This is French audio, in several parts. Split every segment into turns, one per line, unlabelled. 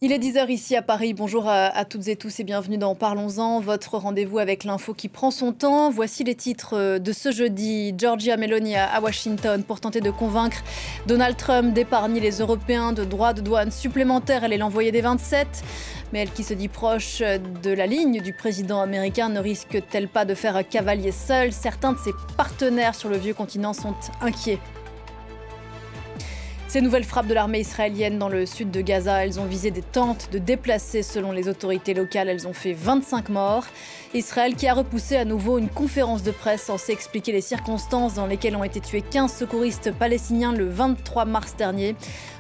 Il est 10 heures ici à Paris. Bonjour à toutes et tous et bienvenue dans Parlons-en, votre rendez-vous avec l'info qui prend son temps. Voici les titres de ce jeudi. Giorgia Meloni à Washington pour tenter de convaincre Donald Trump d'épargner les Européens de droits de douane supplémentaires. Elle est l'envoyée des 27. Mais elle qui se dit proche de la ligne du président américain ne risque-t-elle pas de faire cavalier seul? Certains de ses partenaires sur le vieux continent sont inquiets. Ces nouvelles frappes de l'armée israélienne dans le sud de Gaza, elles ont visé des tentes de déplacés selon les autorités locales. Elles ont fait 25 morts. Israël qui a repoussé à nouveau une conférence de presse censée expliquer les circonstances dans lesquelles ont été tués 15 secouristes palestiniens le 23 mars dernier.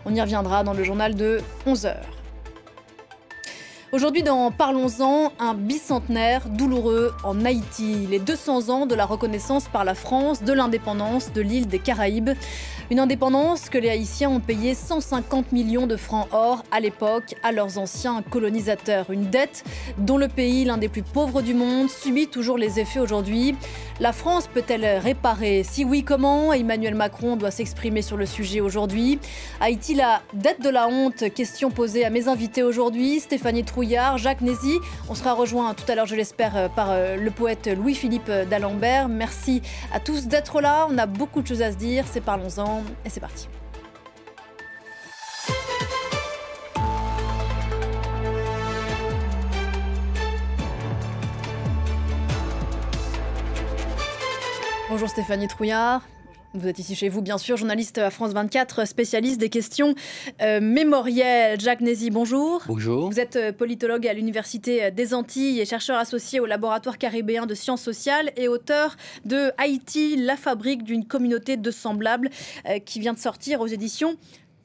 On y reviendra dans le journal de 11 heures. Aujourd'hui dans Parlons-en, un bicentenaire douloureux en Haïti. Les 200 ans de la reconnaissance par la France de l'indépendance de l'île des Caraïbes. Une indépendance que les Haïtiens ont payé 150 millions de francs or à l'époque à leurs anciens colonisateurs. Une dette dont le pays, l'un des plus pauvres du monde, subit toujours les effets aujourd'hui. La France peut-elle réparer? Si oui, comment? Emmanuel Macron doit s'exprimer sur le sujet aujourd'hui. Haïti, la dette de la honte? Question posée à mes invités aujourd'hui. Stéphanie Trouillard, Jacques Nézy. On sera rejoint tout à l'heure, je l'espère, par le poète Louis-Philippe d'Alembert. Merci à tous d'être là. On a beaucoup de choses à se dire. C'est Parlons-en et c'est parti. Bonjour Stéphanie Trouillard. Vous êtes ici chez vous, bien sûr, journaliste à France 24, spécialiste des questions mémorielles. Jacques Nézy, bonjour.
Bonjour.
Vous êtes politologue à l'Université des Antilles et chercheur associé au Laboratoire caribéen de sciences sociales et auteur de Haïti, la fabrique d'une communauté de semblables, qui vient de sortir aux éditions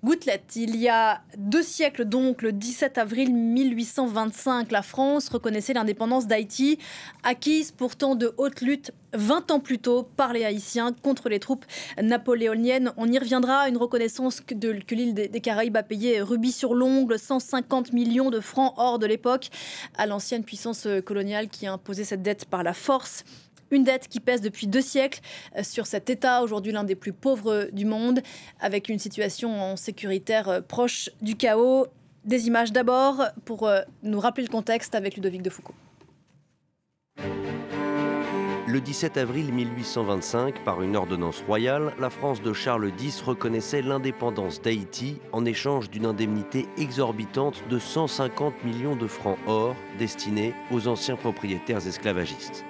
Gouttelette. Il y a 2 siècles, donc, le 17 avril 1825, la France reconnaissait l'indépendance d'Haïti, acquise pourtant de haute lutte 20 ans plus tôt par les Haïtiens contre les troupes napoléoniennes. On y reviendra, une reconnaissance que l'île des Caraïbes a payé rubis sur l'ongle, 150 millions de francs or de l'époque, à l'ancienne puissance coloniale qui a imposé cette dette par la force. Une dette qui pèse depuis 2 siècles sur cet État, aujourd'hui l'un des plus pauvres du monde, avec une situation sécuritaire proche du chaos. Des images d'abord pour nous rappeler le contexte avec Ludovic de Foucauld.
Le 17 avril 1825, par une ordonnance royale, la France de Charles X reconnaissait l'indépendance d'Haïti en échange d'une indemnité exorbitante de 150 millions de francs or destinés aux anciens propriétaires esclavagistes.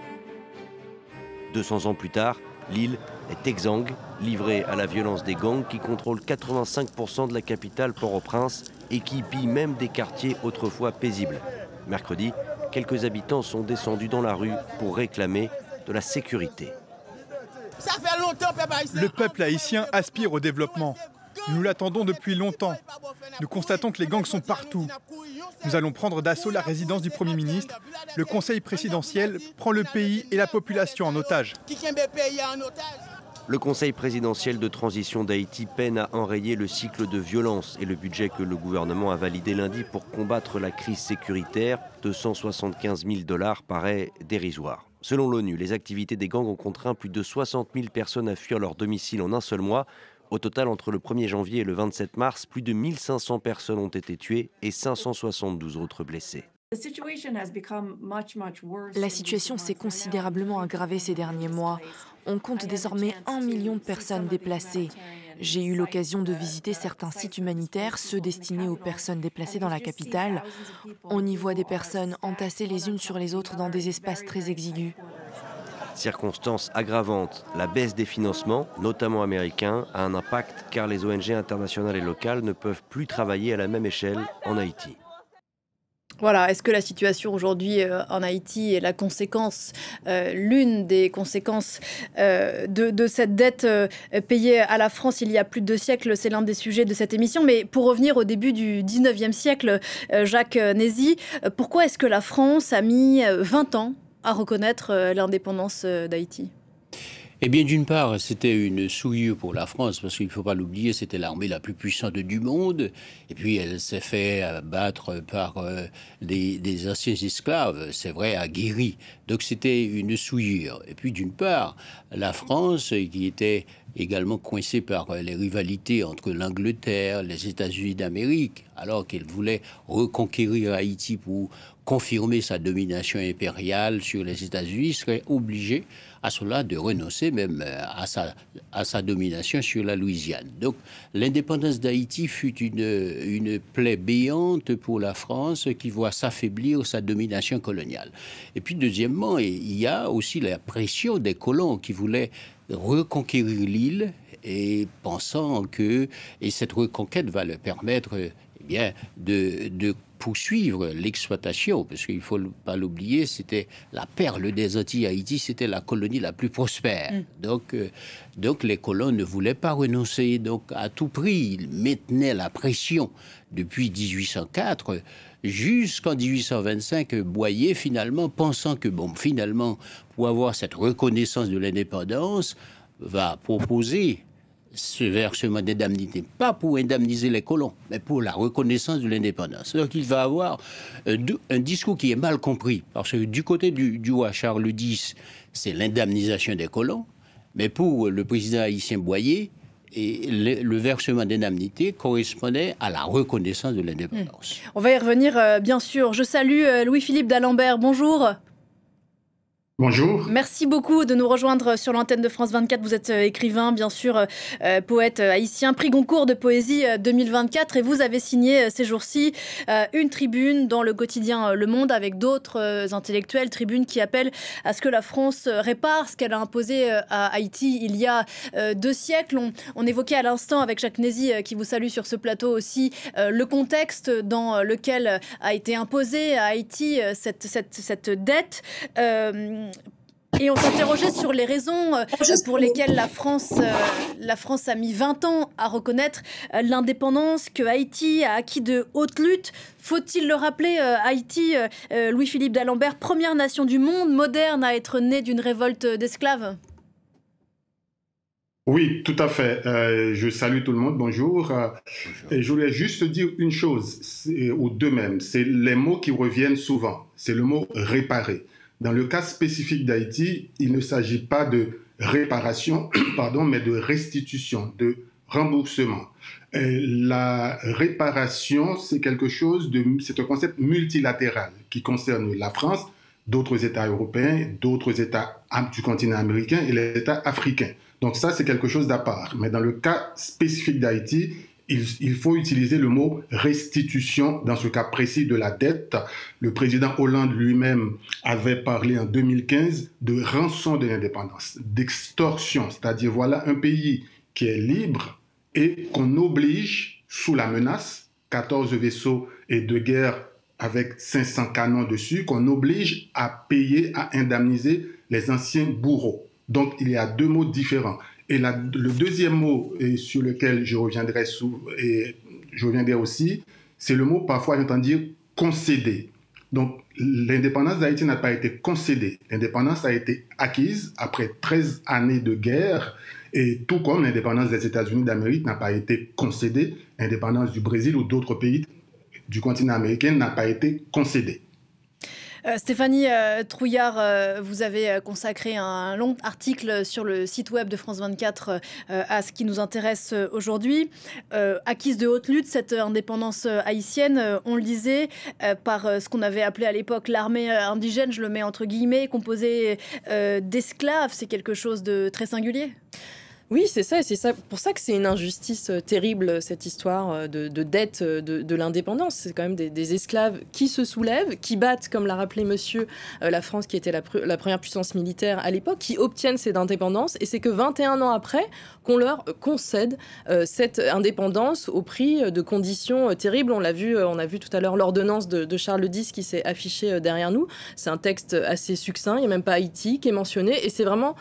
200 ans plus tard, l'île est exsangue, livrée à la violence des gangs qui contrôlent 85% de la capitale Port-au-Prince et qui pillent même des quartiers autrefois paisibles. Mercredi, quelques habitants sont descendus dans la rue pour réclamer de la sécurité.
Le peuple haïtien aspire au développement. Nous l'attendons depuis longtemps. Nous constatons que les gangs sont partout. Nous allons prendre d'assaut la résidence du Premier ministre. Le Conseil présidentiel prend le pays et la population en otage.
Le Conseil présidentiel de transition d'Haïti peine à enrayer le cycle de violence et le budget que le gouvernement a validé lundi pour combattre la crise sécuritaire, 275 000 $ paraît dérisoire. Selon l'ONU, les activités des gangs ont contraint plus de 60 000 personnes à fuir leur domicile en un seul mois. Au total, entre le 1er janvier et le 27 mars, plus de 1500 personnes ont été tuées et 572 autres blessées.
La situation s'est considérablement aggravée ces derniers mois. On compte désormais 1 million de personnes déplacées. J'ai eu l'occasion de visiter certains sites humanitaires, ceux destinés aux personnes déplacées dans la capitale. On y voit des personnes entassées les unes sur les autres dans des espaces très exigus.
Circonstance aggravante, la baisse des financements, notamment américains, a un impact car les ONG internationales et locales ne peuvent plus travailler à la même échelle en Haïti.
Voilà, est-ce que la situation aujourd'hui en Haïti est la conséquence, l'une des conséquences de cette dette payée à la France il y a plus de 2 siècles? C'est l'un des sujets de cette émission. Mais pour revenir au début du 19e siècle, Jacques Nézy, pourquoi est-ce que la France a mis 20 ans à reconnaître l'indépendance d'Haïti?
Eh bien, d'une part, c'était une souillure pour la France, parce qu'il ne faut pas l'oublier, c'était l'armée la plus puissante du monde. Et puis, elle s'est fait abattre par des anciens esclaves, c'est vrai, aguerris. Donc, c'était une souillure. Et puis, d'une part, la France, qui était également coincée par les rivalités entre l'Angleterre, les États-Unis d'Amérique, alors qu'il voulait reconquérir Haïti pour confirmer sa domination impériale sur les États-Unis, serait obligé à cela de renoncer même à sa domination sur la Louisiane. Donc l'indépendance d'Haïti fut une plaie béante pour la France qui voit s'affaiblir sa domination coloniale. Et puis deuxièmement, il y a aussi la pression des colons qui voulaient reconquérir l'île et pensant que cette reconquête va leur permettre de poursuivre l'exploitation, parce qu'il ne faut pas l'oublier, c'était la perle des Antilles. Haïti, c'était la colonie la plus prospère. Donc les colons ne voulaient pas renoncer. Donc à tout prix, ils maintenaient la pression depuis 1804 jusqu'en 1825. Boyer, finalement, pensant que, finalement, pour avoir cette reconnaissance de l'indépendance, va proposer ce versement d'indemnité, pas pour indemniser les colons, mais pour la reconnaissance de l'indépendance. Donc il va avoir un discours qui est mal compris, parce que du côté du roi Charles X, c'est l'indemnisation des colons, mais pour le président haïtien Boyer, le versement d'indemnité correspondait à la reconnaissance de l'indépendance.
On va y revenir, bien sûr. Je salue Louis-Philippe d'Alembert. Bonjour.
Bonjour.
Merci beaucoup de nous rejoindre sur l'antenne de France 24. Vous êtes écrivain, bien sûr, poète haïtien, prix Goncourt de poésie 2024. Et vous avez signé ces jours-ci une tribune dans le quotidien Le Monde avec d'autres intellectuels, tribune qui appelle à ce que la France répare ce qu'elle a imposé à Haïti il y a 2 siècles. On évoquait à l'instant avec Jacques Nézy, qui vous salue sur ce plateau aussi, le contexte dans lequel a été imposée à Haïti cette dette. Et on s'interrogeait sur les raisons pour lesquelles la France a mis 20 ans à reconnaître l'indépendance que Haïti a acquis de haute lutte. Faut-il le rappeler, Haïti, Louis-Philippe d'Alembert, première nation du monde moderne à être née d'une révolte d'esclaves?
Oui, tout à fait. Je salue tout le monde. Bonjour. Et je voulais juste dire une chose, ou deux même. C'est les mots qui reviennent souvent. C'est le mot « réparer ». Dans le cas spécifique d'Haïti, il ne s'agit pas de réparation, mais de restitution, de remboursement. La réparation, c'est c'est un concept multilatéral qui concerne la France, d'autres États européens, d'autres États du continent américain et les États africains. Donc ça, c'est quelque chose d'à part. Mais dans le cas spécifique d'Haïti, il faut utiliser le mot restitution dans ce cas précis de la dette. Le président Hollande lui-même avait parlé en 2015 de rançon de l'indépendance, d'extorsion, c'est-à-dire voilà un pays qui est libre et qu'on oblige sous la menace, 14 vaisseaux et de guerre avec 500 canons dessus, qu'on oblige à payer, à indemniser les anciens bourreaux. Donc il y a 2 mots différents. Et le deuxième mot sur lequel je reviendrai aussi, c'est le mot parfois j'entends dire concéder. Donc l'indépendance d'Haïti n'a pas été concédée. L'indépendance a été acquise après 13 années de guerre, et tout comme l'indépendance des États-Unis d'Amérique n'a pas été concédée, l'indépendance du Brésil ou d'autres pays du continent américain n'a pas été concédée.
Stéphanie Trouillard, vous avez consacré un long article sur le site web de France 24 à ce qui nous intéresse aujourd'hui. Acquise de haute lutte, cette indépendance haïtienne, on le disait, par ce qu'on avait appelé à l'époque l'armée indigène, je le mets entre guillemets, composée d'esclaves. C'est quelque chose de très singulier.
Oui, c'est ça, et c'est pour ça que c'est une injustice terrible, cette histoire de dette de l'indépendance. C'est quand même des esclaves qui se soulèvent, qui battent, comme l'a rappelé monsieur, la France qui était la première puissance militaire à l'époque, qui obtiennent cette indépendance, et c'est que 21 ans après qu'on leur concède cette indépendance au prix de conditions terribles. On a vu tout à l'heure l'ordonnance de Charles X qui s'est affichée derrière nous. C'est un texte assez succinct, il n'y a même pas Haïti qui est mentionné, et c'est vraiment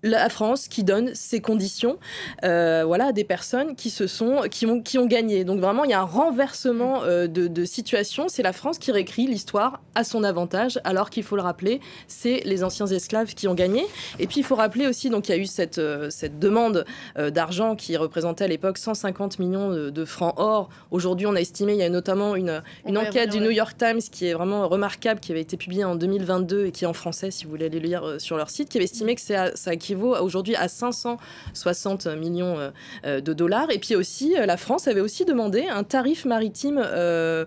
la France qui donne ces conditions à des personnes qui ont gagné. Donc vraiment, il y a un renversement de situation. C'est la France qui réécrit l'histoire à son avantage, alors qu'il faut le rappeler, c'est les anciens esclaves qui ont gagné. Et puis il faut rappeler aussi, donc il y a eu cette demande d'argent qui représentait à l'époque 150 millions de francs or. Aujourd'hui, on a estimé, il y a notamment une enquête du New York Times qui est vraiment remarquable, qui avait été publiée en 2022 et qui est en français, si vous voulez aller lire sur leur site, qui avait estimé que ça équivaut équivaut aujourd'hui à 560 millions de dollars. Et puis aussi, la France avait aussi demandé un tarif maritime à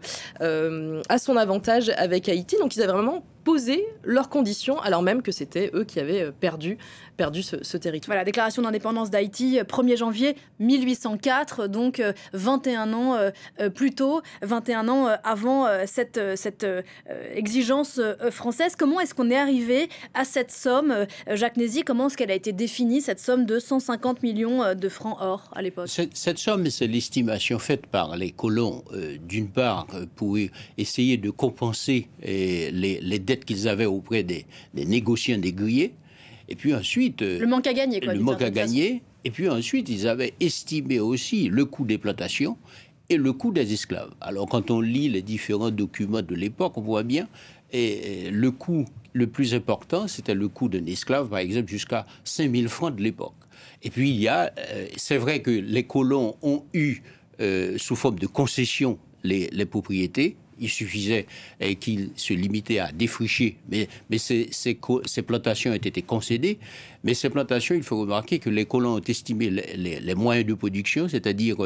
son avantage avec Haïti. Donc ils avaient vraiment posé leurs conditions, alors même que c'était eux qui avaient perdu ce territoire.
Voilà, déclaration d'indépendance d'Haïti, 1er janvier 1804, donc 21 ans plus tôt, 21 ans avant cette exigence française. Comment est-ce qu'on est arrivé à cette somme, Jacques Nézy, comment est-ce qu'elle a été définie, cette somme de 150 millions de francs or à l'époque?
Cette somme, c'est l'estimation faite par les colons, d'une part, pour essayer de compenser les dettes qu'ils avaient auprès des négociants négriers, et puis ensuite...
le manque à gagner, quoi.
Le manque à gagner, et puis ensuite, ils avaient estimé aussi le coût des plantations et le coût des esclaves. Alors, quand on lit les différents documents de l'époque, on voit bien, et le coût le plus important, c'était le coût d'un esclave, par exemple, jusqu'à 5 000 francs de l'époque. Et puis, il y a... c'est vrai que les colons ont eu, sous forme de concession, les propriétés. Il suffisait qu'ils se limitaient à défricher, mais ces plantations ont été concédées. Mais ces plantations, il faut remarquer que les colons ont estimé les moyens de production, c'est-à-dire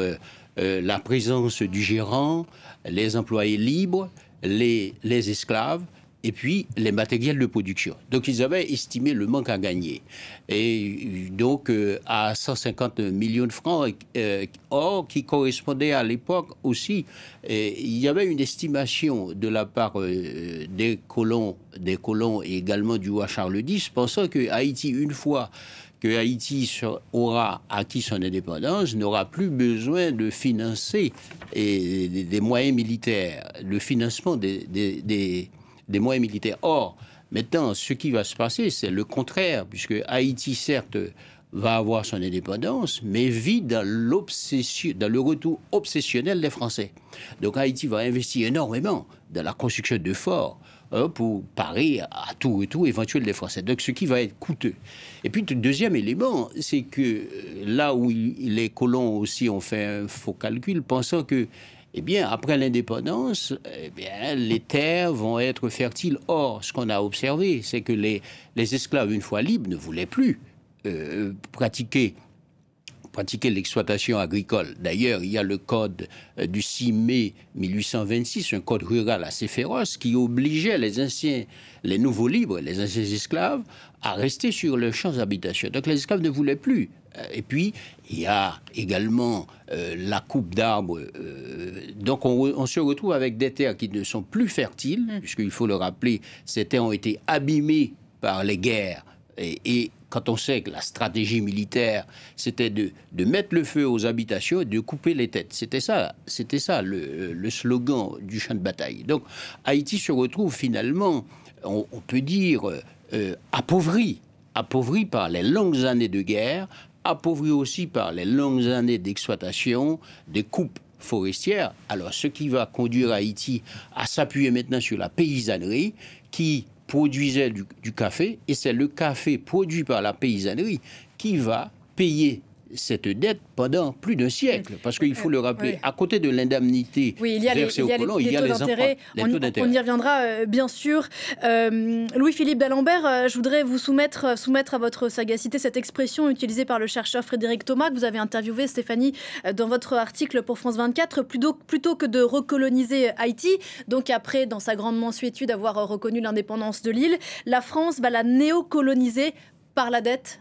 la présence du gérant, les employés libres, les esclaves, et puis les matériels de production. Donc ils avaient estimé le manque à gagner. Et donc à 150 millions de francs, or qui correspondait à l'époque aussi, il y avait une estimation de la part des colons et également du roi Charles X, pensant que Haïti, une fois que Haïti aura acquis son indépendance, n'aura plus besoin de financer des moyens militaires, le financement des moyens militaires. Or, maintenant, ce qui va se passer, c'est le contraire, puisque Haïti, certes, va avoir son indépendance, mais vit dans le retour obsessionnel des Français. Donc Haïti va investir énormément dans la construction de forts pour parer à tout retour éventuel des Français. Donc ce qui va être coûteux. Et puis, le deuxième élément, c'est que là où les colons aussi ont fait un faux calcul, pensant que eh bien, après l'indépendance, les terres vont être fertiles. Or, ce qu'on a observé, c'est que les esclaves, une fois libres, ne voulaient plus pratiquer l'exploitation agricole. D'ailleurs, il y a le code du 6 mai 1826, un code rural assez féroce, qui obligeait les nouveaux libres, les anciens esclaves, à rester sur leurs champs d'habitation. Donc les esclaves ne voulaient plus. Et puis, il y a également la coupe d'arbres. Donc, on se retrouve avec des terres qui ne sont plus fertiles, puisqu'il faut le rappeler, ces terres ont été abîmées par les guerres. Et quand on sait que la stratégie militaire, c'était de mettre le feu aux habitations et de couper les têtes. C'était ça le slogan du champ de bataille. Donc, Haïti se retrouve finalement, on peut dire, appauvri par les longues années de guerre, appauvri aussi par les longues années d'exploitation, des coupes forestières. Alors, ce qui va conduire Haïti à s'appuyer maintenant sur la paysannerie qui produisait du café, et c'est le café produit par la paysannerie qui va payer cette dette pendant plus d'un siècle. Parce qu'il faut le rappeler, à côté de l'indemnité versée aux colons, il y a les emprunts, les taux d'intérêt.
On y reviendra, bien sûr. Louis-Philippe d'Alembert, je voudrais vous soumettre à votre sagacité cette expression utilisée par le chercheur Frédéric Thomas, que vous avez interviewé, Stéphanie, dans votre article pour France 24, plutôt que de recoloniser Haïti, donc après, dans sa grande mansuétude, avoir reconnu l'indépendance de l'île, la France va la néocoloniser par la dette.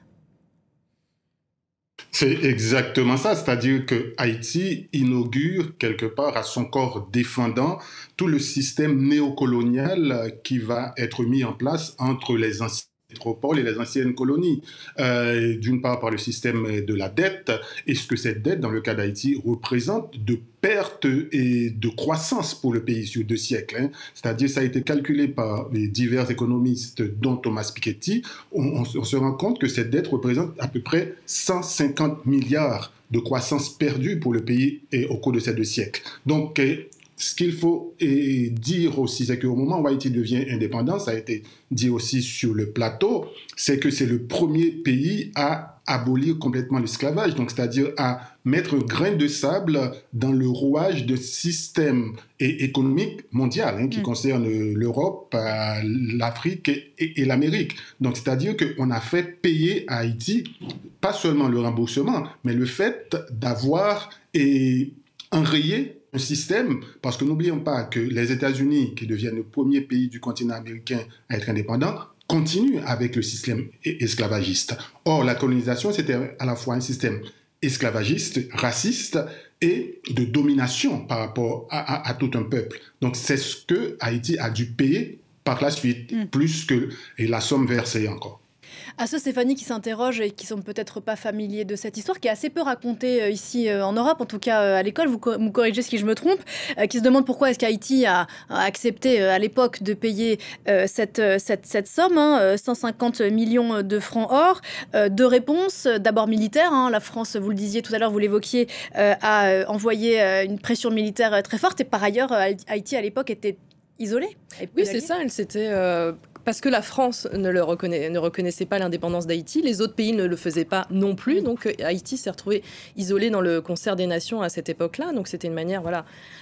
C'est exactement ça, c'est-à-dire que Haïti inaugure quelque part à son corps défendant tout le système néocolonial qui va être mis en place entre les anciennes métropoles et les anciennes colonies. D'une part par le système de la dette, et ce que cette dette, dans le cas d'Haïti, représente de perte et de croissance pour le pays sur 2 siècles. C'est-à-dire, ça a été calculé par les divers économistes, dont Thomas Piketty. On se rend compte que cette dette représente à peu près 150 milliards de croissance perdue pour le pays au cours de ces 2 siècles. Donc, ce qu'il faut dire aussi, c'est qu'au moment où Haïti devient indépendant, ça a été dit aussi sur le plateau, c'est que c'est le premier pays à abolir complètement l'esclavage, donc c'est-à-dire à mettre un grain de sable dans le rouage de système économique mondial qui concerne l'Europe, l'Afrique et l'Amérique. Donc, c'est-à-dire qu'on a fait payer à Haïti, pas seulement le remboursement, mais le fait d'avoir enrayé un système, parce que n'oublions pas que les États-Unis, qui deviennent le premier pays du continent américain à être indépendant, continuent avec le système esclavagiste. Or, la colonisation, c'était à la fois un système esclavagiste, raciste et de domination par rapport à tout un peuple. Donc, c'est ce que Haïti a dû payer par la suite, plus que la somme versée encore.
À ceux, Stéphanie, qui s'interrogent et qui ne sont peut-être pas familiers de cette histoire, qui est assez peu racontée ici en Europe, en tout cas à l'école, vous me corrigez si je me trompe, qui se demandent pourquoi est-ce qu'Haïti a accepté à l'époque de payer cette somme, 150 millions de francs or. Deux réponses, d'abord militaire, la France, vous le disiez tout à l'heure, vous l'évoquiez, a envoyé une pression militaire très forte, et par ailleurs, Haïti à l'époque était isolée.
Oui, c'est ça, elle s'était... Parce que la France ne reconnaissait pas l'indépendance d'Haïti, les autres pays ne le faisaient pas non plus. Donc Haïti s'est retrouvé isolé dans le concert des nations à cette époque-là. Donc c'était une manière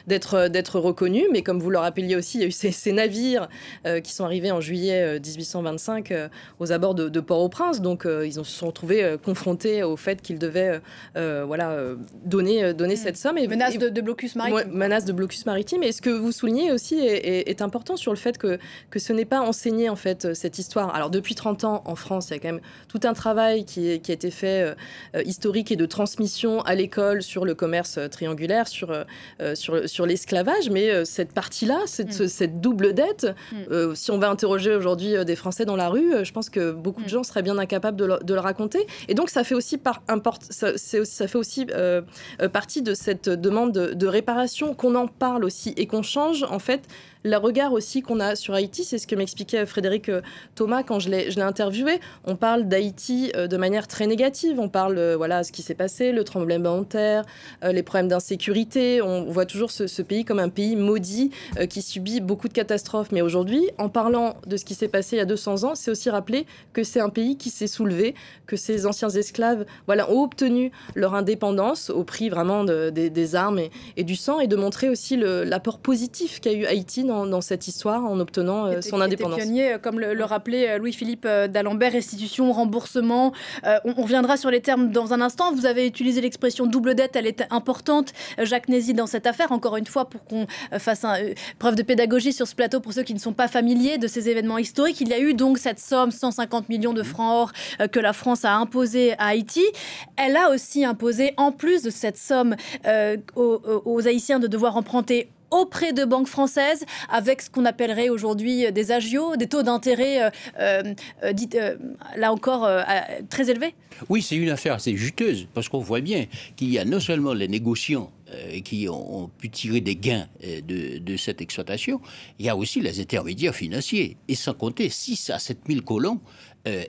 d'être reconnu. Mais comme vous le rappeliez aussi, il y a eu ces navires qui sont arrivés en juillet 1825 aux abords de Port-au-Prince. Donc ils se sont retrouvés confrontés au fait qu'ils devaient donner cette somme.
Menace de blocus maritime.
Menace de blocus maritime. Et ce que vous soulignez aussi est important sur le fait que ce n'est pas enseigné en fait cette histoire. Alors depuis 30 ans en France, il y a quand même tout un travail qui a été fait historique et de transmission à l'école sur le commerce triangulaire, sur l'esclavage, mais cette partie-là, cette double dette, si on va interroger aujourd'hui des Français dans la rue, je pense que beaucoup de gens seraient bien incapables de le raconter. Et donc ça fait aussi partie de cette demande de réparation, qu'on en parle aussi et qu'on change en fait le regard aussi qu'on a sur Haïti. C'est ce que m'expliquait Frédéric Thomas quand je l'ai interviewé. On parle d'Haïti de manière très négative. On parle ce qui s'est passé, le tremblement de terre, les problèmes d'insécurité. On voit toujours ce pays comme un pays maudit qui subit beaucoup de catastrophes. Mais aujourd'hui, en parlant de ce qui s'est passé il y a 200 ans, c'est aussi rappeler que c'est un pays qui s'est soulevé, que ces anciens esclaves ont obtenu leur indépendance au prix vraiment des armes et du sang, et de montrer aussi l'apport positif qu'a eu Haïti dans cette histoire en obtenant son indépendance.
Pionnier, comme le rappelait Louis-Philippe d'Alembert, restitution, remboursement. On reviendra sur les termes dans un instant. Vous avez utilisé l'expression double dette, elle est importante. Jacques Nézy, dans cette affaire, encore une fois, pour qu'on fasse preuve de pédagogie sur ce plateau pour ceux qui ne sont pas familiers de ces événements historiques, il y a eu donc cette somme, 150 millions de francs or, que la France a imposée à Haïti. Elle a aussi imposé, en plus de cette somme, aux Haïtiens de devoir emprunter auprès de banques françaises, avec ce qu'on appellerait aujourd'hui des agios, des taux d'intérêt, là encore, très élevés.
Oui, c'est une affaire assez juteuse, parce qu'on voit bien qu'il y a non seulement les négociants qui ont pu tirer des gains de cette exploitation, il y a aussi les intermédiaires financiers, et sans compter 6 à 7 000 colons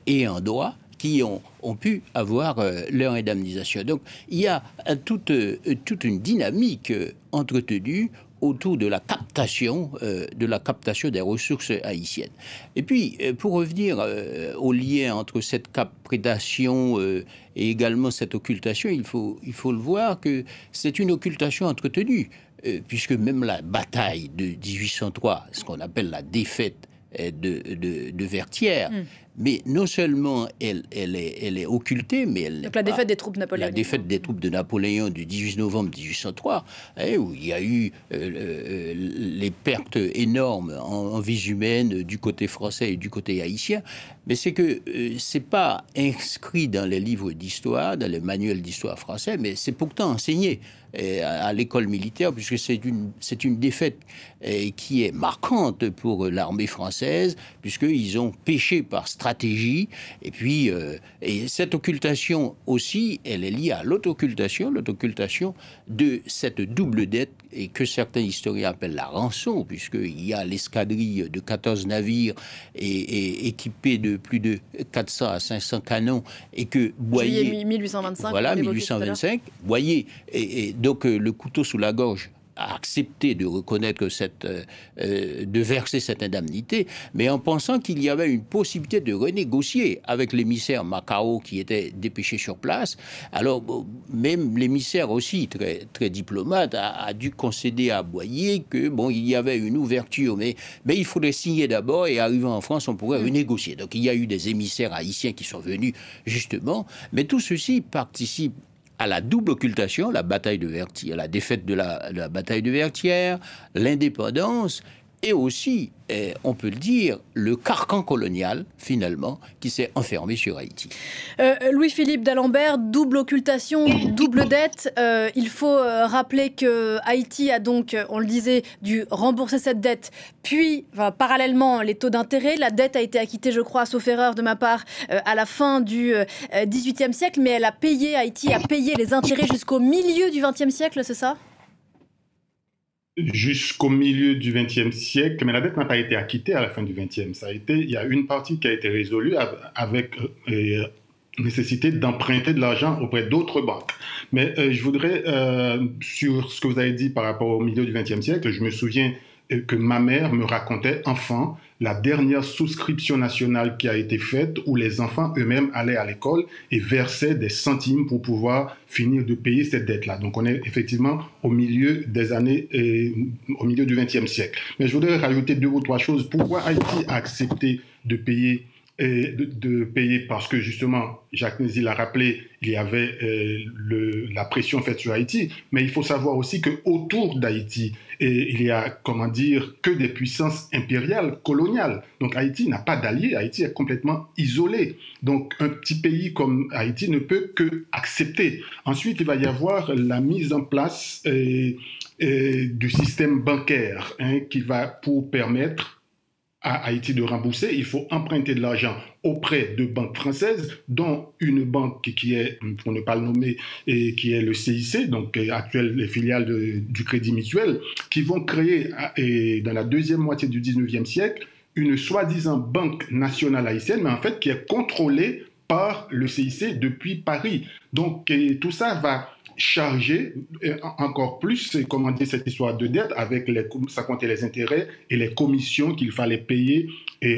et en droit qui ont pu avoir leur indemnisation. Donc, il y a toute une dynamique entretenue autour de la captation des ressources haïtiennes. Et puis, pour revenir au lien entre cette prédation et également cette occultation, il faut le voir que c'est une occultation entretenue, puisque même la bataille de 1803, ce qu'on appelle la défaite de Vertières, mais non seulement elle est occultée, mais elle...
Donc la défaite des troupes napoléoniennes.
La défaite des troupes de Napoléon du 18 novembre 1803, où il y a eu les pertes énormes en vies humaines du côté français et du côté haïtien, mais c'est que c'est pas inscrit dans les livres d'histoire, dans les manuels d'histoire français, mais c'est pourtant enseigné à l'école militaire, puisque c'est une défaite qui est marquante pour l'armée française, puisqu'ils ont péché par stratégie, et puis et cette occultation aussi, elle est liée à l'auto-occultation de cette double dette, et que certains historiens appellent la rançon, puisqu'il y a l'escadrille de 14 navires et équipés de plus de 400 à 500 canons, et que Boyer...
Juillet 1825.
Voilà, 1825. Boyer, et donc le couteau sous la gorge a accepté de reconnaître de verser cette indemnité, mais en pensant qu'il y avait une possibilité de renégocier avec l'émissaire Macao qui était dépêché sur place. Alors, même l'émissaire aussi, très, très diplomate, a dû concéder à Boyer que, il y avait une ouverture, mais il faudrait signer d'abord et arrivant en France, on pourrait renégocier. Donc, il y a eu des émissaires haïtiens qui sont venus, justement, mais tout ceci participe à la double occultation, la bataille de Vertières, la défaite de la bataille de Vertières, l'indépendance, et aussi, on peut le dire, le carcan colonial, finalement, qui s'est enfermé sur Haïti.
Louis-Philippe d'Alembert, double occultation, double dette. Il faut rappeler que Haïti a donc, on le disait, dû rembourser cette dette, puis, parallèlement, les taux d'intérêt. La dette a été acquittée, je crois, sauf erreur de ma part, à la fin du XVIIIe siècle, mais Haïti a payé les intérêts jusqu'au milieu du XXe siècle, c'est ça ?
Jusqu'au milieu du XXe siècle, mais la dette n'a pas été acquittée à la fin du XXe. Il y a une partie qui a été résolue avec nécessité d'emprunter de l'argent auprès d'autres banques. Mais je voudrais, sur ce que vous avez dit par rapport au milieu du XXe siècle, je me souviens que ma mère me racontait, enfant, la dernière souscription nationale qui a été faite où les enfants eux-mêmes allaient à l'école et versaient des centimes pour pouvoir finir de payer cette dette-là. Donc on est effectivement au milieu des années, au milieu du XXe siècle. Mais je voudrais rajouter 2 ou 3 choses. Pourquoi Haïti a accepté de payer parce que justement, Jacques Nézy l'a rappelé, il y avait la pression faite sur Haïti, mais il faut savoir aussi qu'autour d'Haïti, il y a, que des puissances impériales, coloniales. Donc Haïti n'a pas d'alliés, Haïti est complètement isolé. Donc un petit pays comme Haïti ne peut que accepter. Ensuite, il va y avoir la mise en place du système bancaire qui va pour permettre à Haïti de rembourser. Il faut emprunter de l'argent auprès de banques françaises, dont une banque qui est, pour ne pas le nommer, qui est le CIC, donc actuelle les filiales du Crédit Mutuel, qui vont créer dans la deuxième moitié du 19e siècle une soi-disant banque nationale haïtienne, mais en fait qui est contrôlée par le CIC depuis Paris. Donc tout ça va charger encore plus cette histoire de dette avec ça comptait les intérêts et les commissions qu'il fallait payer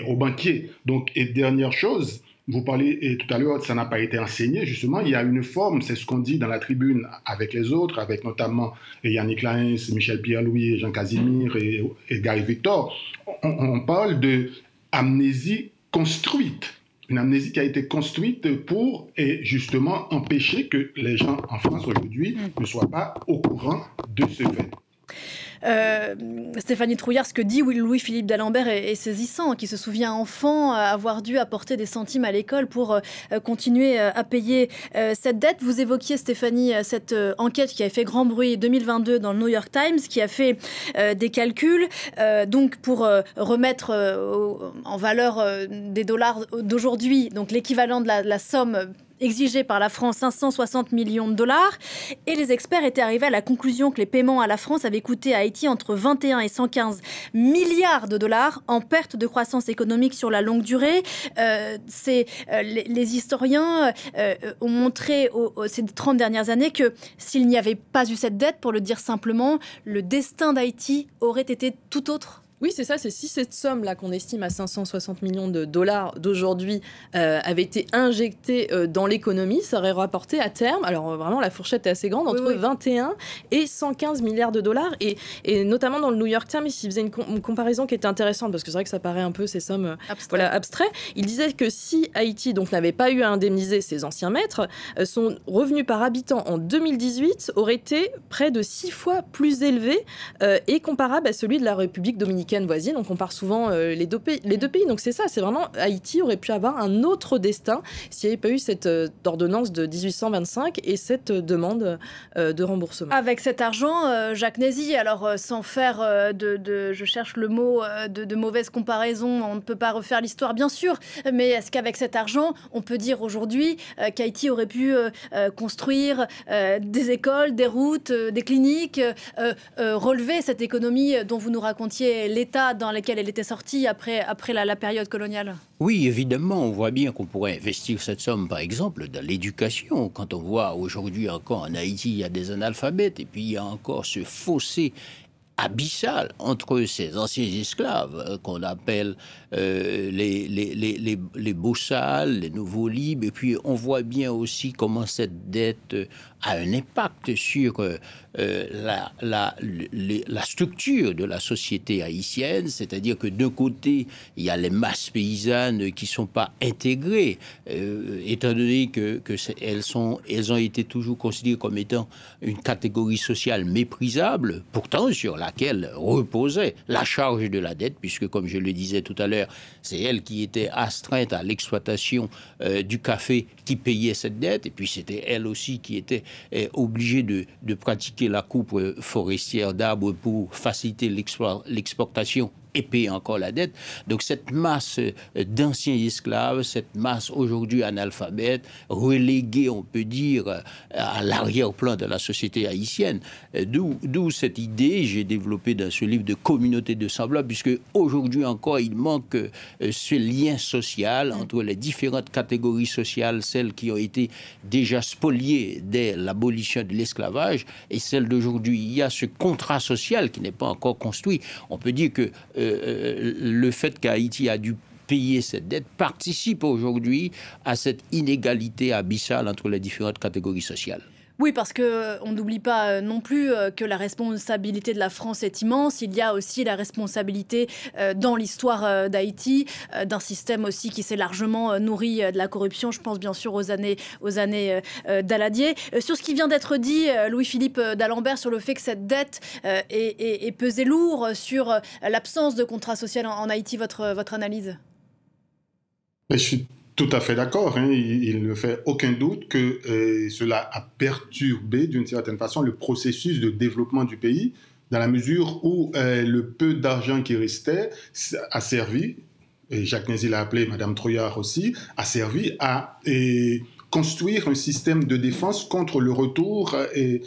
aux banquiers. Donc, et dernière chose, vous parlez tout à l'heure, ça n'a pas été enseigné, justement, il y a une forme, c'est ce qu'on dit dans la tribune avec les autres, avec notamment Yannick Laens, Michel Pierre-Louis, Jean Casimir et Gary Victor. On parle de amnésie construite. Une amnésie qui a été construite pour justement empêcher que les gens en France aujourd'hui ne soient pas au courant de ce fait.
Stéphanie Trouillard, ce que dit Louis-Philippe d'Alembert est saisissant, qui se souvient enfant avoir dû apporter des centimes à l'école pour continuer à payer cette dette. Vous évoquiez, Stéphanie, cette enquête qui a fait grand bruit 2022 dans le New York Times, qui a fait des calculs donc pour remettre en valeur des dollars d'aujourd'hui, donc l'équivalent de la somme exigé par la France 560 millions de dollars. Et les experts étaient arrivés à la conclusion que les paiements à la France avaient coûté à Haïti entre 21 et 115 milliards de dollars en perte de croissance économique sur la longue durée. Les historiens ont montré ces 30 dernières années que s'il n'y avait pas eu cette dette, pour le dire simplement, le destin d'Haïti aurait été tout autre.
Oui, c'est ça. C'est si cette somme-là qu'on estime à 560 millions de dollars d'aujourd'hui avait été injectée dans l'économie, ça aurait rapporté à terme, alors vraiment la fourchette est assez grande, entre 21 et 115 milliards de dollars. Et notamment dans le New York Times, il faisait une comparaison qui était intéressante, parce que c'est vrai que ça paraît un peu ces sommes abstrait. Il disait que si Haïti donc n'avait pas eu à indemniser ses anciens maîtres, son revenu par habitant en 2018 aurait été près de 6 fois plus élevé et comparable à celui de la République dominicaine voisine. On compare souvent les deux pays. Donc c'est ça, c'est vraiment Haïti aurait pu avoir un autre destin s'il n'y avait pas eu cette ordonnance de 1825 et cette demande de remboursement.
Avec cet argent, Jacques Nézy, alors sans faire je cherche le mot, de mauvaise comparaison, on ne peut pas refaire l'histoire bien sûr, mais est-ce qu'avec cet argent, on peut dire aujourd'hui qu'Haïti aurait pu construire des écoles, des routes, des cliniques, relever cette économie dont vous nous racontiez l'état dans lequel elle était sortie après la période coloniale?
Oui, évidemment, on voit bien qu'on pourrait investir cette somme, par exemple, dans l'éducation. Quand on voit aujourd'hui encore en Haïti, il y a des analphabètes, et puis il y a encore ce fossé abyssal entre ces anciens esclaves qu'on appelle les bossals, les nouveaux libres, et puis on voit bien aussi comment cette dette a un impact sur la structure de la société haïtienne, c'est-à-dire que d'un côté, il y a les masses paysannes qui ne sont pas intégrées, étant donné qu'elles ont été toujours considérées comme étant une catégorie sociale méprisable, pourtant sur laquelle reposait la charge de la dette, puisque, comme je le disais tout à l'heure, c'est elle qui était astreinte à l'exploitation du café qui payait cette dette, et puis c'était elle aussi qui était obligée de pratiquer la coupe forestière d'arbres pour faciliter l'exportation et payer encore la dette. Donc cette masse d'anciens esclaves, cette masse aujourd'hui analphabète, reléguée, on peut dire, à l'arrière-plan de la société haïtienne. D'où cette idée, j'ai développé dans ce livre, de communauté de semblables, puisque aujourd'hui encore, il manque ce lien social entre les différentes catégories sociales, celles qui ont été déjà spoliées dès l'abolition de l'esclavage, et celles d'aujourd'hui. Il y a ce contrat social qui n'est pas encore construit. On peut dire que le fait qu'Haïti a dû payer cette dette participe aujourd'hui à cette inégalité abyssale entre les différentes catégories sociales.
Oui, parce qu'on n'oublie pas non plus que la responsabilité de la France est immense. Il y a aussi la responsabilité dans l'histoire d'Haïti, d'un système aussi qui s'est largement nourri de la corruption. Je pense bien sûr aux années Daladier. Sur ce qui vient d'être dit, Louis-Philippe d'Alembert, sur le fait que cette dette est pesée lourd sur l'absence de contrat social en Haïti, votre analyse?
Je suis tout à fait d'accord. Il ne fait aucun doute que cela a perturbé d'une certaine façon le processus de développement du pays, dans la mesure où le peu d'argent qui restait a servi, et Jacques Nézy l'a appelé, Madame Trouillard aussi, a servi à construire un système de défense contre le retour et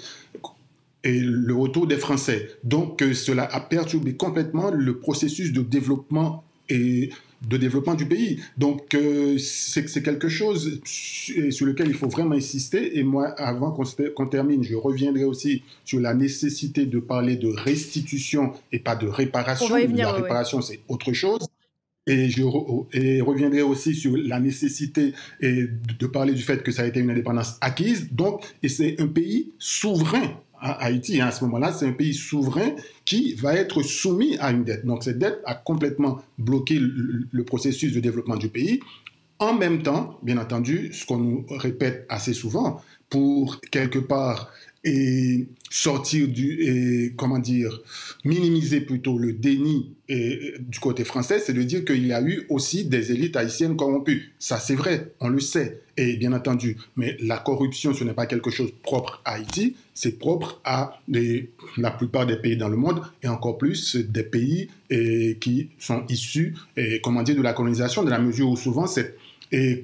le retour des Français. Donc cela a perturbé complètement le processus de développement du pays. Donc, c'est quelque chose sur lequel il faut vraiment insister. Et moi, avant qu'on termine, je reviendrai aussi sur la nécessité de parler de restitution et pas de réparation. La réparation, c'est autre chose. Et je reviendrai aussi sur la nécessité de parler du fait que ça a été une indépendance acquise. Donc, et c'est un pays souverain. Haïti, à ce moment-là, c'est un pays souverain qui va être soumis à une dette. Donc, cette dette a complètement bloqué le processus de développement du pays. En même temps, bien entendu, ce qu'on nous répète assez souvent, pour quelque part sortir minimiser plutôt le déni du côté français, c'est de dire qu'il y a eu aussi des élites haïtiennes corrompues. Ça, c'est vrai, on le sait, et bien entendu. Mais la corruption, ce n'est pas quelque chose propre à Haïti, c'est propre à la plupart des pays dans le monde, et encore plus des pays qui sont issus, de la colonisation, dans la mesure où souvent cette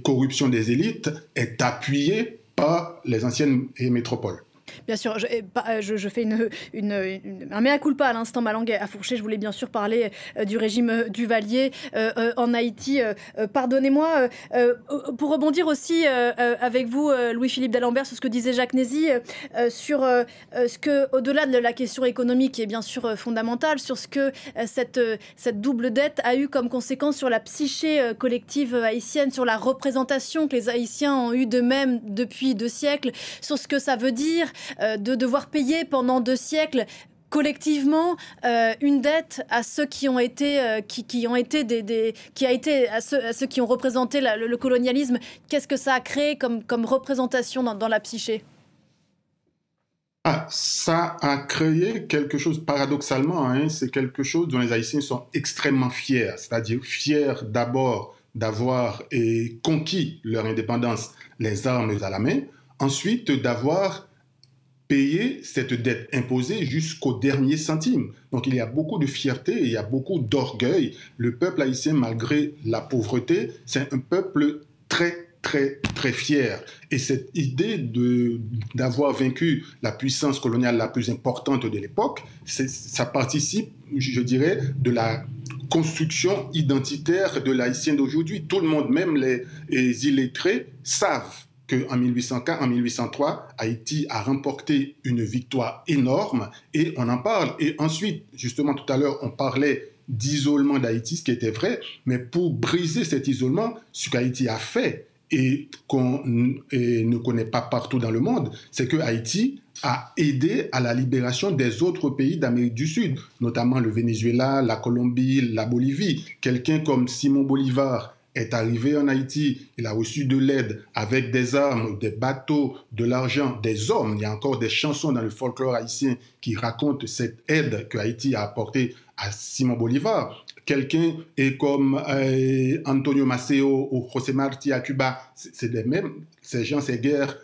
corruption des élites est appuyée par les anciennes métropoles.
Bien sûr, je fais un mea culpa à l'instant, ma langue a fourché. Je voulais bien sûr parler du régime Duvalier en Haïti. Pardonnez-moi. Pour rebondir aussi avec vous, Louis-Philippe d'Alembert, sur ce que disait Jacques Nézy, sur ce que, au-delà de la question économique qui est bien sûr fondamentale, sur ce que cette double dette a eu comme conséquence sur la psyché collective haïtienne, sur la représentation que les Haïtiens ont eue d'eux-mêmes depuis 2 siècles, sur ce que ça veut dire de devoir payer pendant 2 siècles collectivement une dette à ceux qui ont été à ceux qui ont représenté le colonialisme. Qu'est-ce que ça a créé comme représentation dans la psyché?
Ça a créé quelque chose, paradoxalement, c'est quelque chose dont les Haïtiens sont extrêmement fiers, c'est-à-dire fiers d'abord d'avoir conquis leur indépendance, les armes à la main, ensuite d'avoir payer cette dette imposée jusqu'au dernier centime. Donc il y a beaucoup de fierté, il y a beaucoup d'orgueil. Le peuple haïtien, malgré la pauvreté, c'est un peuple très très, très fiers. Et cette idée d'avoir vaincu la puissance coloniale la plus importante de l'époque, ça participe, je dirais, de la construction identitaire de l'haïtien d'aujourd'hui. Tout le monde, même les illettrés, savent qu'en 1803, Haïti a remporté une victoire énorme et on en parle. Et ensuite, justement, tout à l'heure, on parlait d'isolement d'Haïti, ce qui était vrai, mais pour briser cet isolement, ce qu'Haïti a fait et qu'on ne connaît pas partout dans le monde, c'est que Haïti a aidé à la libération des autres pays d'Amérique du Sud, notamment le Venezuela, la Colombie, la Bolivie. Quelqu'un comme Simon Bolivar est arrivé en Haïti, il a reçu de l'aide avec des armes, des bateaux, de l'argent, des hommes. Il y a encore des chansons dans le folklore haïtien qui racontent cette aide que Haïti a apportée à Simon Bolivar. Quelqu'un est comme Antonio Maceo ou José Martí à Cuba, c'est les mêmes. Ces gens, ces guerres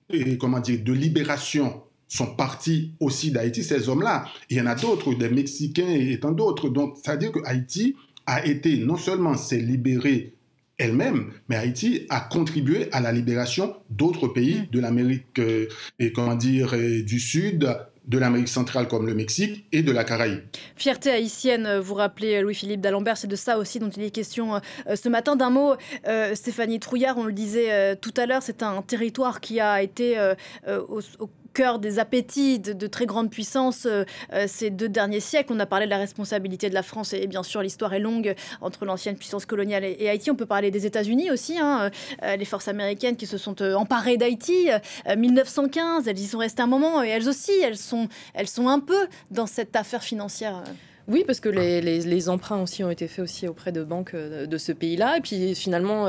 de libération sont partis aussi d'Haïti, ces hommes-là. Il y en a d'autres, des Mexicains et tant d'autres. Donc, ça veut dire que Haïti a été, non seulement s'est libérée elle-même, mais Haïti a contribué à la libération d'autres pays de l'Amérique du Sud, de l'Amérique centrale comme le Mexique et de la Caraïbe.
Fierté haïtienne, vous rappelez Louis-Philippe d'Alembert, c'est de ça aussi dont il est question ce matin. D'un mot, Stéphanie Trouillard, on le disait tout à l'heure, c'est un territoire qui a été au cœur des appétits de très grandes puissances ces 2 derniers siècles. On a parlé de la responsabilité de la France et bien sûr l'histoire est longue entre l'ancienne puissance coloniale et Haïti. On peut parler des États-Unis aussi, les forces américaines qui se sont emparées d'Haïti. 1915, elles y sont restées un moment et elles aussi, elles sont un peu dans cette affaire financière.
Oui, parce que les emprunts aussi ont été faits aussi auprès de banques de ce pays-là. Et puis finalement,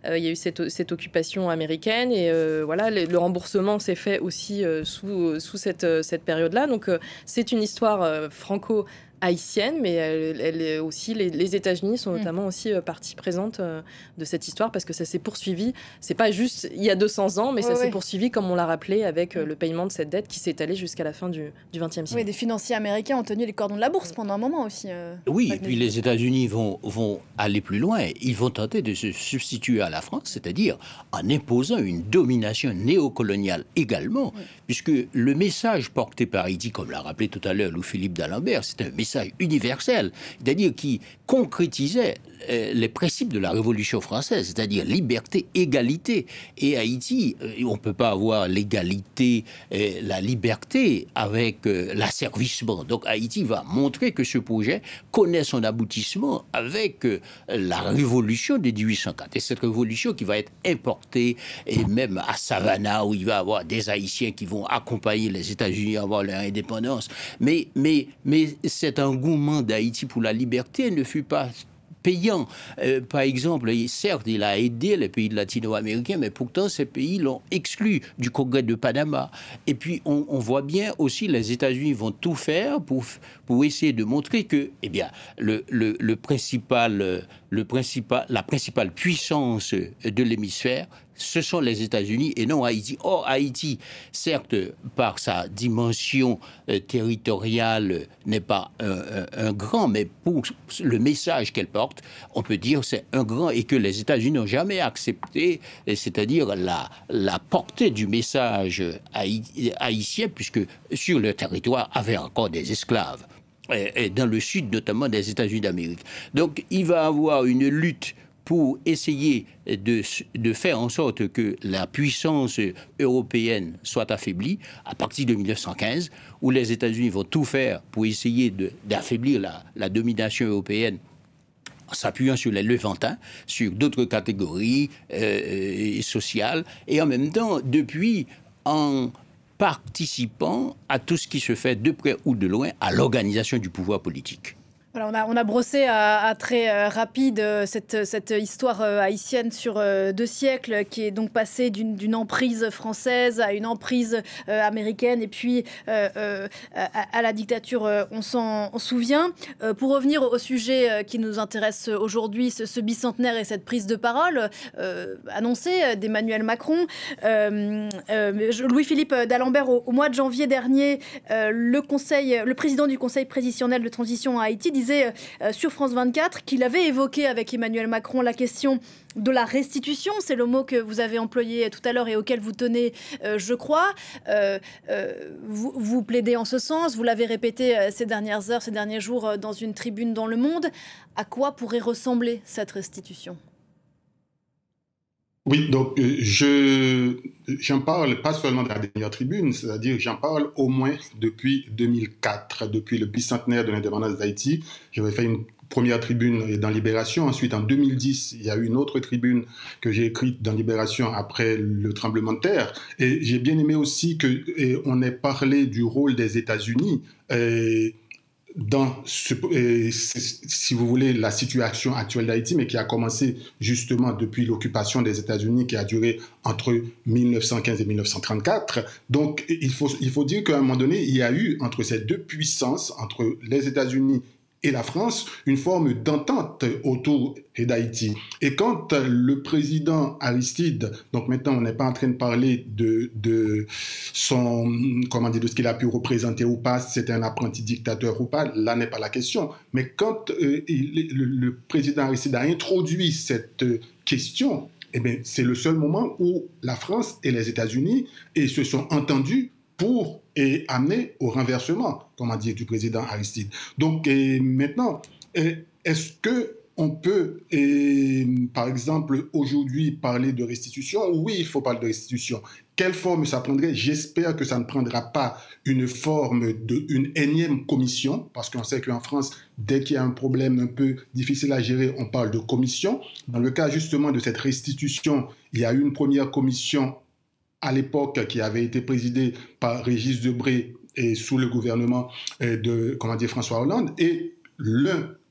il y a eu cette occupation américaine. Et voilà, le remboursement s'est fait aussi sous cette période-là. Donc c'est une histoire franco-haïtienne, mais elle est aussi, les États-Unis sont notamment aussi partie présente de cette histoire parce que ça s'est poursuivi. C'est pas juste il y a 200 ans, mais ça s'est poursuivi, comme on l'a rappelé, avec le paiement de cette dette qui s'est étalée jusqu'à la fin du XXe siècle.
Oui, des financiers américains ont tenu les cordons de la bourse pendant un moment aussi.
Oui, et puis les États-Unis vont aller plus loin. Ils vont tenter de se substituer à la France, c'est-à-dire en imposant une domination néocoloniale également, puisque le message porté par Haïti, comme l'a rappelé tout à l'heure Louis-Philippe d'Alembert, c'est un message universel, c'est-à-dire qui concrétisait les principes de la Révolution française, c'est-à-dire liberté, égalité. Et Haïti, on ne peut pas avoir l'égalité, la liberté avec l'asservissement. Donc Haïti va montrer que ce projet connaît son aboutissement avec la Révolution de 1804. Et cette révolution qui va être importée, et même à Savannah, où il va y avoir des Haïtiens qui vont accompagner les États-Unis à avoir leur indépendance. Mais cet engouement d'Haïti pour la liberté ne fut pas payant. Par exemple, certes, il a aidé les pays latino-américains, mais pourtant, ces pays l'ont exclu du Congrès de Panama. Et puis, on voit bien aussi, les États-Unis vont tout faire pour essayer de montrer que, eh bien, la principale puissance de l'hémisphère, ce sont les États-Unis et non Haïti. Or, Haïti, certes, par sa dimension territoriale, n'est pas un grand, mais pour le message qu'elle porte, on peut dire que c'est un grand et que les États-Unis n'ont jamais accepté, c'est-à-dire la portée du message haïtien, puisque sur le territoire avait encore des esclaves, et dans le sud notamment des États-Unis d'Amérique. Donc, il va y avoir une lutte pour essayer de faire en sorte que la puissance européenne soit affaiblie à partir de 1915, où les États-Unis vont tout faire pour essayer d'affaiblir la domination européenne en s'appuyant sur les Levantins, sur d'autres catégories sociales, et en même temps, depuis, en participant à tout ce qui se fait de près ou de loin à l'organisation du pouvoir politique.
Voilà, on a brossé à très rapide cette histoire haïtienne sur 2 siècles qui est donc passée d'une emprise française à une emprise américaine et puis à la dictature, on s'en souvient. Pour revenir au sujet qui nous intéresse aujourd'hui, ce bicentenaire et cette prise de parole annoncée d'Emmanuel Macron, Louis-Philippe d'Alembert, au mois de janvier dernier, le président du Conseil présidentiel de transition à Haïti disait précisé sur France 24 qu'il avait évoqué avec Emmanuel Macron la question de la restitution. C'est le mot que vous avez employé tout à l'heure et auquel vous tenez, je crois. Vous plaidez en ce sens, vous l'avez répété ces dernières heures, ces derniers jours dans une tribune dans Le Monde. À quoi pourrait ressembler cette restitution ?
Oui, donc j'en parle pas seulement dans la dernière tribune, c'est-à-dire j'en parle au moins depuis 2004, depuis le bicentenaire de l'indépendance d'Haïti. J'avais fait une première tribune dans Libération, ensuite en 2010, il y a eu une autre tribune que j'ai écrite dans Libération après le tremblement de terre. Et j'ai bien aimé aussi qu'on ait parlé du rôle des États-Unis dans, si vous voulez, la situation actuelle d'Haïti, mais qui a commencé justement depuis l'occupation des États-Unis, qui a duré entre 1915 et 1934. Donc, il faut dire qu'à un moment donné, il y a eu entre ces deux puissances, entre les États-Unis et la France, une forme d'entente autour d'Haïti. Et quand le président Aristide, donc maintenant on n'est pas en train de parler de son, comment dire, de ce qu'il a pu représenter ou pas, si c'était un apprenti dictateur ou pas, là n'est pas la question. Mais quand le président Aristide a introduit cette question, eh bien, c'est le seul moment où la France et les États-Unis se sont entendus pour amener au renversement, comment dire, du président Aristide. Donc maintenant, est-ce qu'on peut, par exemple, aujourd'hui parler de restitution? Oui, il faut parler de restitution. Quelle forme ça prendrait? J'espère que ça ne prendra pas une forme d'une énième commission, parce qu'on sait qu'en France, dès qu'il y a un problème un peu difficile à gérer, on parle de commission. Dans le cas justement de cette restitution, il y a eu une première commission à l'époque, qui avait été présidé par Régis Debray et sous le gouvernement de François Hollande. Et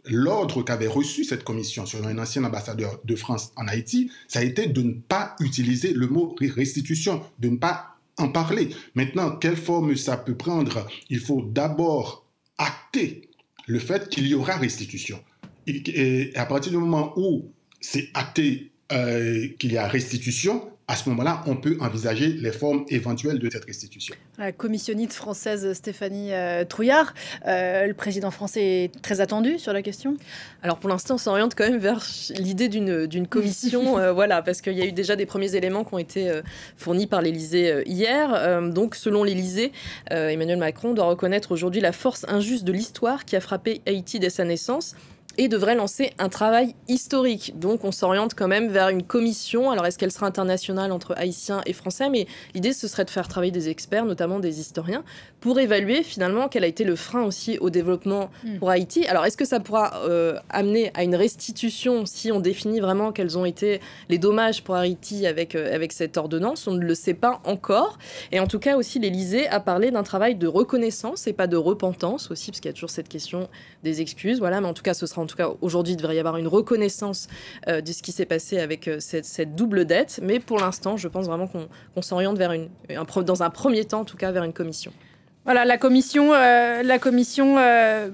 l'ordre qu'avait reçu cette commission sur un ancien ambassadeur de France en Haïti, ça a été de ne pas utiliser le mot restitution, de ne pas en parler. Maintenant, quelle forme ça peut prendre? Il faut d'abord acter le fait qu'il y aura restitution. Et à partir du moment où c'est acté qu'il y a restitution, à ce moment-là, on peut envisager les formes éventuelles de cette restitution.
La commissionnite française Stéphanie Trouillard, le président français est très attendu sur la question.
Alors pour l'instant, on s'oriente quand même vers l'idée d'une commission, voilà, parce qu'il y a eu déjà des premiers éléments qui ont été fournis par l'Élysée hier. Donc selon l'Élysée, Emmanuel Macron doit reconnaître aujourd'hui la force injuste de l'histoire qui a frappé Haïti dès sa naissance et devrait lancer un travail historique. Donc on s'oriente quand même vers une commission. Alors est-ce qu'elle sera internationale entre Haïtiens et Français? Mais l'idée, ce serait de faire travailler des experts, notamment des historiens, pour évaluer finalement quel a été le frein aussi au développement pour Haïti. Alors est-ce que ça pourra amener à une restitution si on définit vraiment quels ont été les dommages pour Haïti avec cette ordonnance? On ne le sait pas encore. Et en tout cas aussi, l'Élysée a parlé d'un travail de reconnaissance et pas de repentance aussi, parce qu'il y a toujours cette question des excuses. Voilà, mais en tout cas, aujourd'hui, il devrait y avoir une reconnaissance de ce qui s'est passé avec cette double dette. Mais pour l'instant, je pense vraiment qu'on s'oriente vers dans un premier temps, en tout cas, vers une commission.
Voilà, la commission,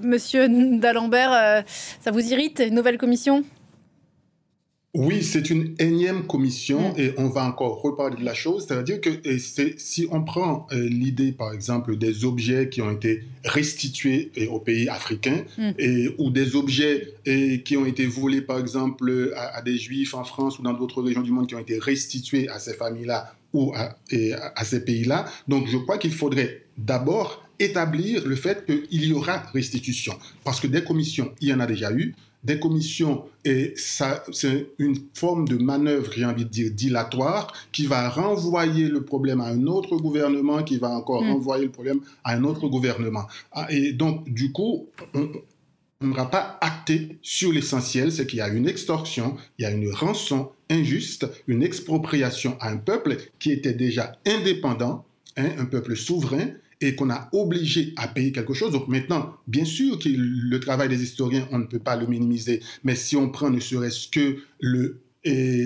Monsieur d'Alembert, ça vous irrite, une nouvelle commission?
Oui, c'est une énième commission et on va encore reparler de la chose. C'est-à-dire que si on prend l'idée, par exemple, des objets qui ont été restitués aux pays africains ou des objets qui ont été volés, par exemple, à des Juifs en France ou dans d'autres régions du monde qui ont été restitués à ces familles-là ou à ces pays-là. Donc, je crois qu'il faudrait d'abord établir le fait qu'il y aura restitution. Parce que des commissions, il y en a déjà eu. Des commissions, et ça, c'est une forme de manœuvre, j'ai envie de dire, dilatoire, qui va renvoyer le problème à un autre gouvernement, qui va encore renvoyer le problème à un autre gouvernement. Et donc, du coup, on n'aura pas acté sur l'essentiel, c'est qu'il y a une extorsion, il y a une rançon injuste, une expropriation à un peuple qui était déjà indépendant, un peuple souverain, et qu'on a obligé à payer quelque chose. Donc maintenant, bien sûr que le travail des historiens, on ne peut pas le minimiser, mais si on prend ne serait-ce que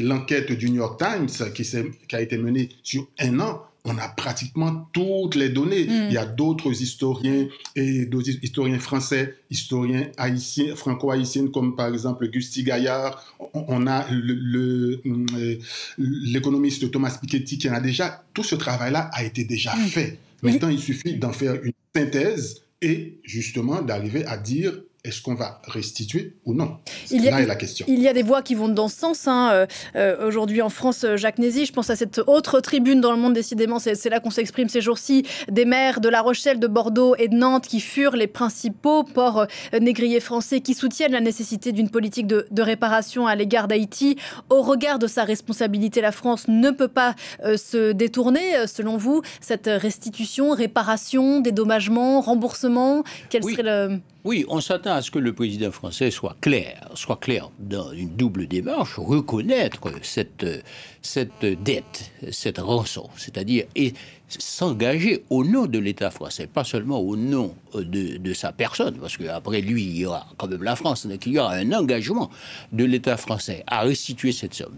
l'enquête du New York Times qui a été menée sur 1 an, on a pratiquement toutes les données. Il y a d'autres historiens, et d'autres historiens français, historiens haïtiens, franco-haïtiens, comme par exemple Gusty Gaillard. On a l'économiste Thomas Piketty qui en a déjà... Tout ce travail-là a été déjà fait. Maintenant, il suffit d'en faire une synthèse et justement d'arriver à dire est-ce qu'on va restituer ou non?
Là
est la question.
Il y a des voix qui vont dans ce sens. Aujourd'hui en France, Jacques Nézy, je pense à cette autre tribune dans Le Monde, décidément, c'est là qu'on s'exprime ces jours-ci, des maires de La Rochelle, de Bordeaux et de Nantes qui furent les principaux ports négriers français qui soutiennent la nécessité d'une politique de réparation à l'égard d'Haïti. Au regard de sa responsabilité, la France ne peut pas se détourner, selon vous, cette restitution, réparation, dédommagement, remboursement, quel serait le...
Oui, on s'attend à ce que le président français soit clair dans une double démarche, reconnaître cette dette, cette rançon, c'est-à-dire et s'engager au nom de l'État français, pas seulement au nom de sa personne, parce qu'après lui, il y aura quand même la France, donc il y aura un engagement de l'État français à restituer cette somme.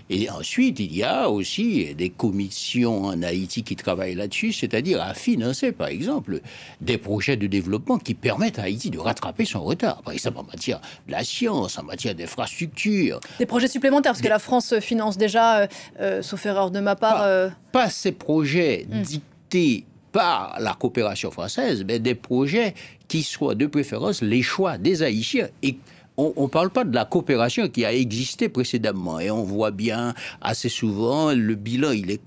Et ensuite, il y a aussi des commissions en Haïti qui travaillent là-dessus, c'est-à-dire à financer, par exemple, des projets de développement qui permettent à Haïti de rattraper son retard, par exemple en matière de la science, en matière d'infrastructures.
Des projets supplémentaires, parce que la France finance déjà, sauf erreur de ma part...
Pas ces projets dictés par la coopération française, mais des projets qui soient de préférence les choix des Haïtiens. Et on ne parle pas de la coopération qui a existé précédemment. Et on voit bien assez souvent, le bilan, il est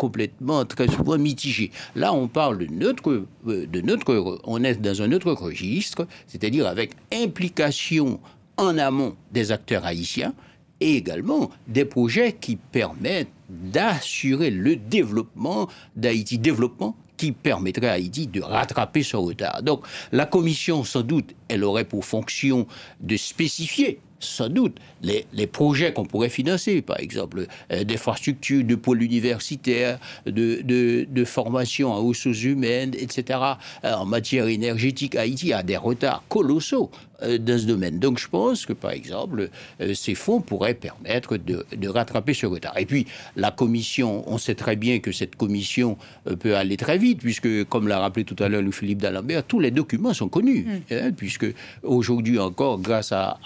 très souvent mitigé. Là, on parle on est dans un autre registre, c'est-à-dire avec implication en amont des acteurs haïtiens, et également des projets qui permettent d'assurer le développement d'Haïti, développement qui permettrait à Haïti de rattraper son retard. Donc la Commission, sans doute, elle aurait pour fonction de spécifier, sans doute, les projets qu'on pourrait financer, par exemple, d'infrastructures, de pôles universitaires, de formation en ressources humaines, etc. En matière énergétique, Haïti a des retards colossaux dans ce domaine. Donc je pense que, par exemple, ces fonds pourraient permettre de rattraper ce retard. Et puis, la Commission, on sait très bien que cette Commission peut aller très vite, puisque, comme l'a rappelé tout à l'heure Louis-Philippe d'Alembert, tous les documents sont connus, puisque aujourd'hui encore, grâce à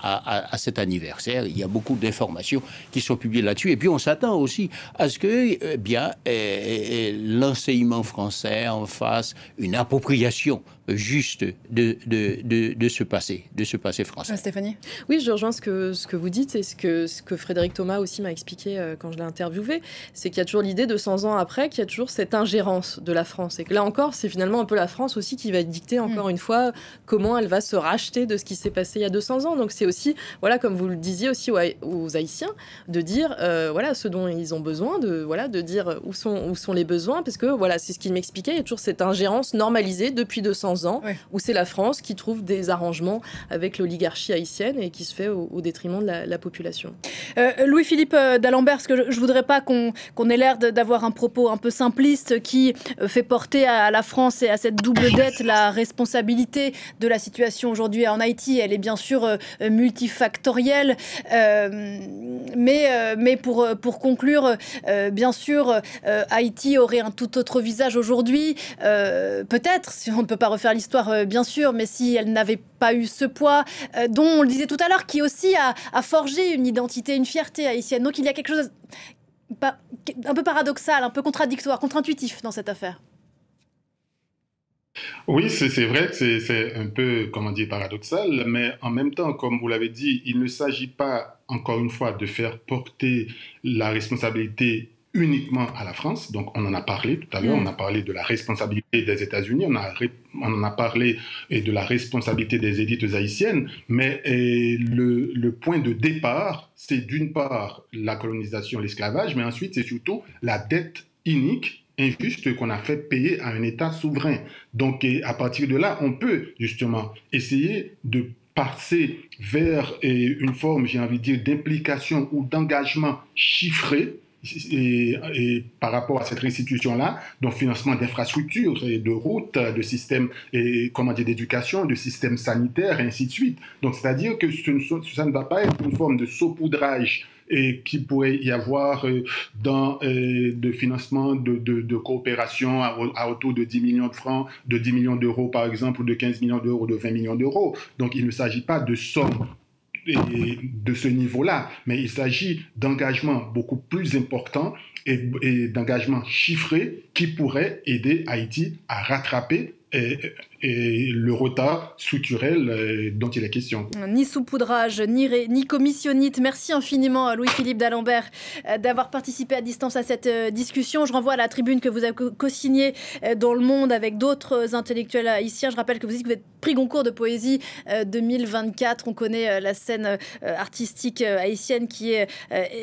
cet anniversaire, il y a beaucoup d'informations qui sont publiées là-dessus. Et puis, on s'attend aussi à ce que l'enseignement français en fasse une appropriation juste de ce passé français.
Stéphanie ?
Oui, je rejoins ce que vous dites et ce que Frédéric Thomas aussi m'a expliqué quand je l'ai interviewé, c'est qu'il y a toujours l'idée de 100 ans après, qu'il y a toujours cette ingérence de la France. Et que là encore, c'est finalement un peu la France aussi qui va dicter encore une fois comment elle va se racheter de ce qui s'est passé il y a 200 ans. Donc c'est aussi, voilà, comme vous le disiez aussi aux Haïtiens, de dire voilà, ce dont ils ont besoin, de dire où sont les besoins, parce que voilà, c'est ce qu'il m'expliquait, il y a toujours cette ingérence normalisée depuis 200 ans, où c'est la France qui trouve des arrangements avec l'oligarchie haïtienne et qui se fait au détriment de la population.
Louis-Philippe d'Alembert, parce que je ne voudrais pas qu'on ait l'air d'avoir un propos un peu simpliste qui fait porter à la France et à cette double dette la responsabilité de la situation aujourd'hui en Haïti. Elle est bien sûr multifactorielle, mais pour conclure, bien sûr, Haïti aurait un tout autre visage aujourd'hui, peut-être, si on ne peut pas refaire l'histoire, bien sûr, mais si elle n'avait pas eu ce poids, dont on le disait tout à l'heure, qui aussi a forgé une identité, une fierté haïtienne. Donc il y a quelque chose un peu paradoxal, un peu contradictoire, contre-intuitif dans cette affaire.
Oui, c'est vrai que c'est un peu, paradoxal, mais en même temps, comme vous l'avez dit, il ne s'agit pas, encore une fois, de faire porter la responsabilité uniquement à la France. Donc, on en a parlé tout à l'heure, on a parlé de la responsabilité des États-Unis, on en a parlé de la responsabilité des élites haïtiennes, mais le point de départ, c'est d'une part la colonisation, l'esclavage, mais ensuite, c'est surtout la dette inique, injuste qu'on a fait payer à un État souverain. Donc, à partir de là, on peut justement essayer de passer vers une forme, j'ai envie de dire, d'implication ou d'engagement chiffré et par rapport à cette restitution-là, donc financement d'infrastructures, de routes, de systèmes d'éducation, de systèmes sanitaires, et ainsi de suite. Donc, c'est-à-dire que ça ne va pas être une forme de saupoudrage et qui pourrait y avoir dans de financement de coopération à autour de 10 millions de francs, de 10 millions d'euros par exemple, ou de 15 millions d'euros, ou de 20 millions d'euros. Donc il ne s'agit pas de sommes de ce niveau-là, mais il s'agit d'engagements beaucoup plus importants et d'engagements chiffrés qui pourraient aider Haïti à rattraper et le retard structurel dont il est question.
Ni saupoudrage, ni commissionnite. Merci infiniment Louis-Philippe d'Alembert d'avoir participé à distance à cette discussion. Je renvoie à la tribune que vous avez co-signée dans Le Monde avec d'autres intellectuels haïtiens. Je rappelle que vous dites que vous êtes prix Goncourt de poésie 2024. On connaît la scène artistique haïtienne qui est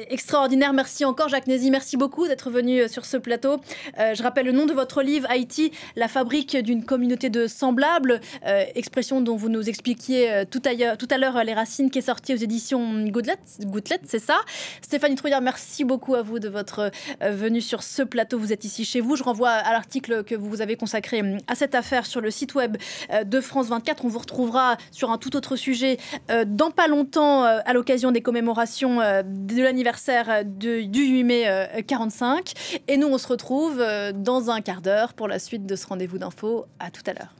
extraordinaire. Merci encore Jacques Nézy, merci beaucoup d'être venu sur ce plateau. Je rappelle le nom de votre livre, Haïti, la fabrique d'une communauté de semblables, expression dont vous nous expliquiez tout à l'heure les racines, qui est sortie aux éditions Gouttelettes, c'est ça. Stéphanie Trouillard, merci beaucoup à vous de votre venue sur ce plateau. Vous êtes ici chez vous. Je renvoie à l'article que vous avez consacré à cette affaire sur le site web de France 24. On vous retrouvera sur un tout autre sujet dans pas longtemps à l'occasion des commémorations de l'anniversaire du 8 mai 45. Et nous, on se retrouve dans un quart d'heure pour la suite de ce rendez-vous d'info. À tout à l'heure.